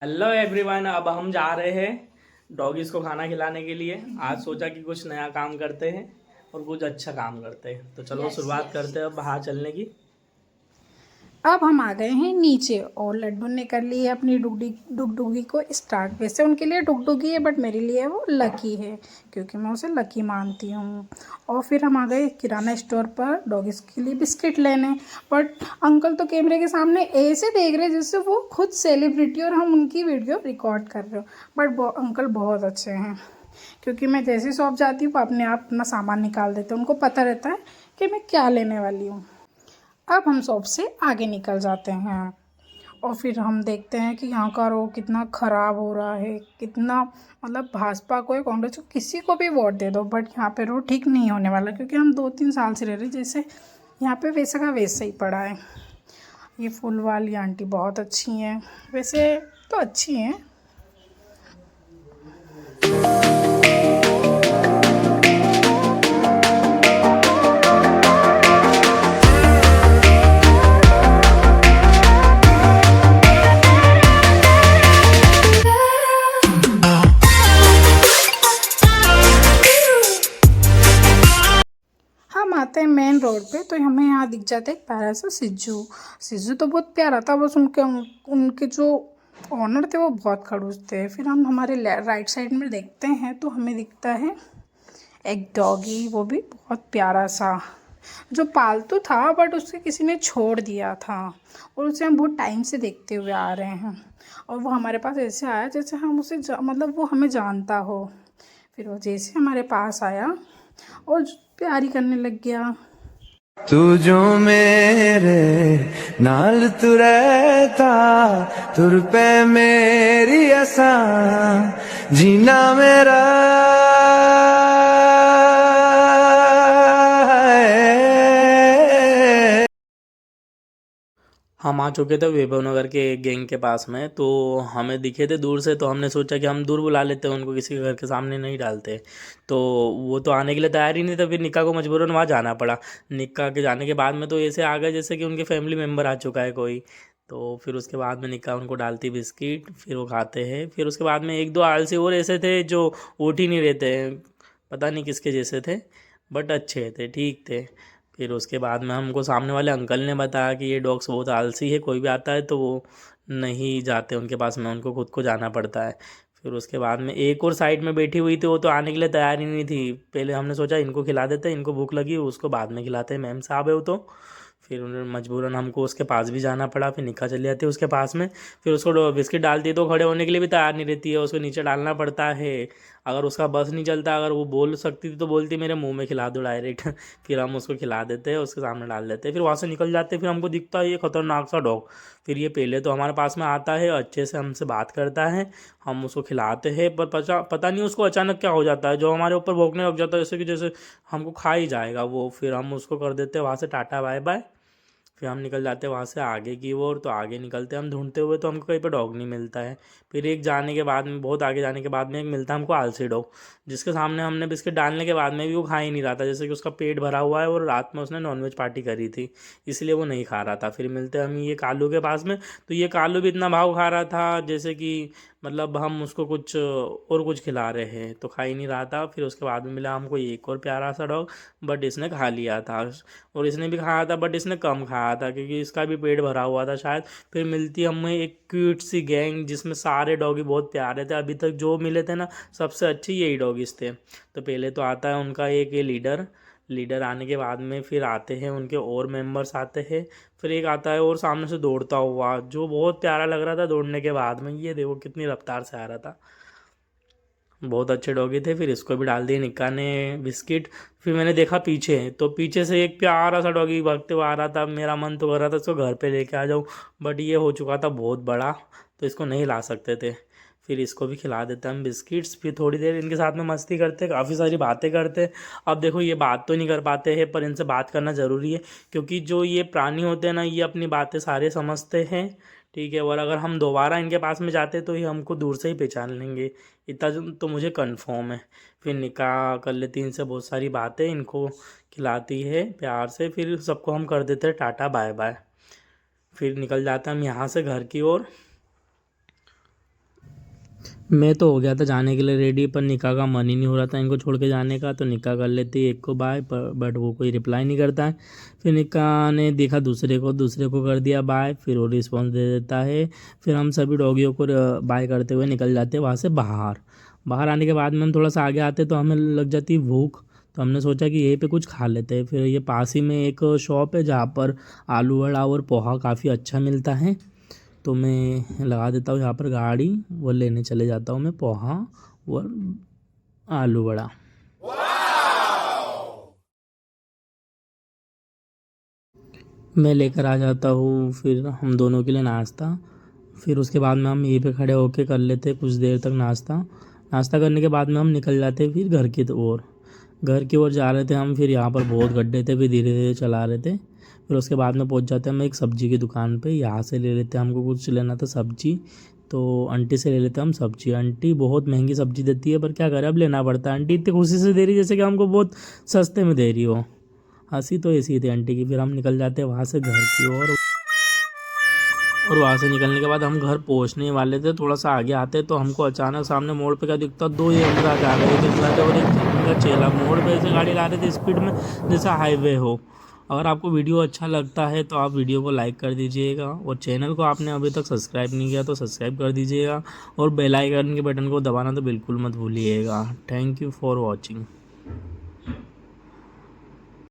Hello everyone. अब हम जा रहे हैं डॉगीज़ को खाना खिलाने के लिए। आज सोचा कि कुछ नया काम करते हैं और कुछ अच्छा काम करते हैं, तो चलो शुरुआत करते हैं अब बाहर चलने की। अब हम आ गए हैं नीचे और लड्डू ने कर ली है अपनी डुगडुगी को स्टार्ट। वैसे उनके लिए डुगडुगी है बट मेरे लिए वो लकी है क्योंकि मैं उसे लकी मानती हूँ। और फिर हम आ गए किराना स्टोर पर डॉगिस के लिए बिस्किट लेने। बट अंकल तो कैमरे के सामने ऐसे देख रहे जैसे वो खुद सेलिब्रिटी और हम उनकी वीडियो रिकॉर्ड कर रहे हो। बट अंकल बहुत अच्छे हैं क्योंकि मैं जैसे शॉप जाती हूँ वो अपने आप अपना सामान निकाल देते हैं। उनको पता रहता है कि मैं क्या लेने वाली हूँ। अब हम शॉप से आगे निकल जाते हैं और फिर हम देखते हैं कि यहाँ का रोड कितना ख़राब हो रहा है। कितना मतलब भाजपा को या कांग्रेस को किसी को भी वोट दे दो बट यहाँ पे रोड ठीक नहीं होने वाला क्योंकि हम 2-3 साल से रह रहे हैं जैसे यहाँ पे वैसा का वैसा ही पड़ा है। ये फूल वाली आंटी बहुत अच्छी हैं, वैसे तो अच्छी हैं। हम आते हैं मेन रोड पे तो हमें यहाँ दिख जाता है एक प्यारा सा सिज्जू। सिज्जू तो बहुत प्यारा था, बस उनके उनके जो ऑनर थे वो बहुत खड़ूस थे। फिर हम हमारे राइट साइड में देखते हैं तो हमें दिखता है एक डॉगी, वो भी बहुत प्यारा सा जो पालतू था बट उसे किसी ने छोड़ दिया था और उसे हम बहुत टाइम से देखते हुए आ रहे हैं। और वो हमारे पास ऐसे आया जैसे हम उसे मतलब वो हमें जानता हो। फिर वो जैसे हमारे पास आया और प्यारी करने लग गया। तू जो मेरे नाल तू रहता तुर पे मेरी असा जीना मेरा है। हम आ चुके थे वैभव नगर के एक गैंग के पास में, तो हमें दिखे थे दूर से, तो हमने सोचा कि हम दूर बुला लेते हैं उनको, किसी के घर के सामने नहीं डालते। तो वो तो आने के लिए तैयार ही नहीं था, फिर निक्का को मजबूरन वहाँ जाना पड़ा। निक्का के जाने के बाद में तो ऐसे आ गए जैसे कि उनके फैमिली मेम्बर आ चुका है कोई। तो फिर उसके बाद में निक्का उनको डालती बिस्किट, फिर वो खाते हैं। फिर उसके बाद में एक दो आलसी और ऐसे थे जो उठ ही नहीं रहते हैं, पता नहीं किसके जैसे थे, बट अच्छे थे, ठीक थे। फिर उसके बाद में हमको सामने वाले अंकल ने बताया कि ये डॉग्स बहुत आलसी है, कोई भी आता है तो वो नहीं जाते उनके पास में, उनको खुद को जाना पड़ता है। फिर उसके बाद में एक और साइड में बैठी हुई थी, वो तो आने के लिए तैयार ही नहीं थी। पहले हमने सोचा इनको खिला देते हैं, इनको भूख लगी, उसको बाद में खिलाते हैं, मैम साहब है वो तो। फिर उन्हें मजबूरन हमको उसके पास भी जाना पड़ा। फिर निकाह चली जाती है उसके पास में। फिर उसको बिस्किट डालती है तो खड़े होने के लिए भी तैयार नहीं रहती है, उसको नीचे डालना पड़ता है। अगर उसका बस नहीं चलता, अगर वो बोल सकती थी तो बोलती मेरे मुंह में खिला दो डायरेक्ट। फिर हम उसको खिला देते हैं, उसके सामने डाल देते हैं, फिर वहाँ से निकल जाते हैं। फिर हमको दिखता है ये खतरनाक सा डॉग। फिर ये पहले तो हमारे पास में आता है, अच्छे से हमसे बात करता है, हम उसको खिलाते हैं, पर पता नहीं उसको अचानक क्या हो जाता है, जो हमारे ऊपर भौंकने लग जाता है जैसे कि जैसे हमको खा ही जाएगा वो। फिर हम उसको कर देते हैं वहाँ से टाटा बाय बाय। फिर हम निकल जाते हैं वहाँ से आगे की ओर। तो आगे निकलते हैं हम ढूंढते हुए, तो हमको कहीं पर डॉग नहीं मिलता है। फिर एक जाने के बाद में, बहुत आगे जाने के बाद में एक मिलता है हमको आलसी डॉग, जिसके सामने हमने बिस्किट डालने के बाद में भी वो खा ही नहीं रहा था, जैसे कि उसका पेट भरा हुआ है और रात में उसने नॉनवेज पार्टी करी थी, इसलिए वो नहीं खा रहा था। फिर मिलते हैं हम ये कालू के पास में, तो ये कालू भी इतना भाव खा रहा था जैसे कि मतलब हम उसको कुछ और कुछ खिला रहे हैं, तो खा ही नहीं रहा था। फिर उसके बाद में मिला हमको एक और प्यारा सा डॉग, बट इसने खा लिया था। और इसने भी खाया था बट इसने कम खाया था क्योंकि इसका भी पेट भरा हुआ था शायद। फिर मिलती हमें एक क्यूट सी गैंग जिसमें सारे डॉगी बहुत प्यारे थे, अभी तक जो मिले थे ना सबसे अच्छे यही डॉगीज थे। तो पहले तो आता है उनका एक ये लीडर। लीडर आने के बाद में फिर आते हैं उनके और मेंबर्स आते हैं। फिर एक आता है और सामने से दौड़ता हुआ, जो बहुत प्यारा लग रहा था दौड़ने के बाद में, ये देखो कितनी रफ्तार से आ रहा था, बहुत अच्छे डॉगी थे। फिर इसको भी डाल दिए निक्का ने बिस्किट। फिर मैंने देखा पीछे, तो पीछे से एक प्यारा सा डॉगी भागते हुए आ रहा था। मेरा मन तो कर रहा था इसको घर पे लेके आ जाऊँ, बट ये हो चुका था बहुत बड़ा, तो इसको नहीं ला सकते थे। फिर इसको भी खिला देते हम बिस्किट्स। फिर थोड़ी देर इनके साथ में मस्ती करते, काफ़ी सारी बातें करते। अब देखो ये बात तो नहीं कर पाते हैं, पर इनसे बात करना ज़रूरी है क्योंकि जो ये प्राणी होते हैं ना, ये अपनी बातें सारे समझते हैं, ठीक है। और अगर हम दोबारा इनके पास में जाते तो ये हमको दूर से ही पहचान लेंगे, इतना तो मुझे कंफर्म है। फिर निकाह कर लेती इनसे बहुत सारी बातें, इनको खिलाती है प्यार से, फिर सबको हम कर देते हैं टाटा बाय बाय। फिर निकल जाते हैं हम यहाँ से घर की ओर। मैं तो हो गया था जाने के लिए रेडी, पर निका का मन ही नहीं हो रहा था इनको छोड़ के जाने का। तो निका कर लेती है एक को बाय, पर बट वो कोई रिप्लाई नहीं करता है। फिर निका ने देखा दूसरे को कर दिया बाय, फिर वो रिस्पॉन्स दे देता है। फिर हम सभी डॉगियों को बाय करते हुए निकल जाते हैं वहाँ से बाहर आने के बाद में हम थोड़ा सा आगे आते तो हमें लग जाती है भूख। तो हमने सोचा कि यहीं पे कुछ खा लेते हैं। फिर ये पास ही में एक शॉप है जहाँ पर आलू वड़ा और पोहा काफ़ी अच्छा मिलता है। तो मैं लगा देता हूँ यहाँ पर गाड़ी, वो लेने चले जाता हूँ मैं पोहा और आलू वड़ा। मैं लेकर आ जाता हूँ फिर हम दोनों के लिए नाश्ता। फिर उसके बाद में हम यहीं पे खड़े होके कर लेते कुछ देर तक नाश्ता करने के बाद में हम निकल जाते फिर घर की ओर जा रहे थे हम। फिर यहाँ पर बहुत गड्ढे थे, फिर धीरे धीरे चला रहे थे। फिर उसके बाद में पहुँच जाते हम एक सब्जी की दुकान पे, यहाँ से ले लेते हमको कुछ लेना था सब्जी। तो आंटी से ले लेते हम सब्जी। आंटी बहुत महंगी सब्जी देती है, पर क्या करें अब लेना पड़ता है। आंटी इतनी खुशी से दे रही जैसे कि हमको बहुत सस्ते में दे रही हो। हंसी तो ऐसी ही थी आंटी की। फिर हम निकल जाते हैं वहाँ से घर की ओर, और वहाँ से निकलने के बाद हम घर पहुँचने वाले थे। थोड़ा सा आगे आते तो हमको अचानक सामने मोड़ पे क्या दिखता, दो ये यमराज आ गए थे और एक उनका चेला मोड़ पे ऐसे गाड़ी ला रहे थे स्पीड में जैसा हाईवे हो। अगर आपको वीडियो अच्छा लगता है तो आप वीडियो को लाइक कर दीजिएगा, और चैनल को आपने अभी तक सब्सक्राइब नहीं किया तो सब्सक्राइब कर दीजिएगा, और बेल आइकन के बटन को दबाना तो बिल्कुल मत भूलिएगा। Thank you for watching.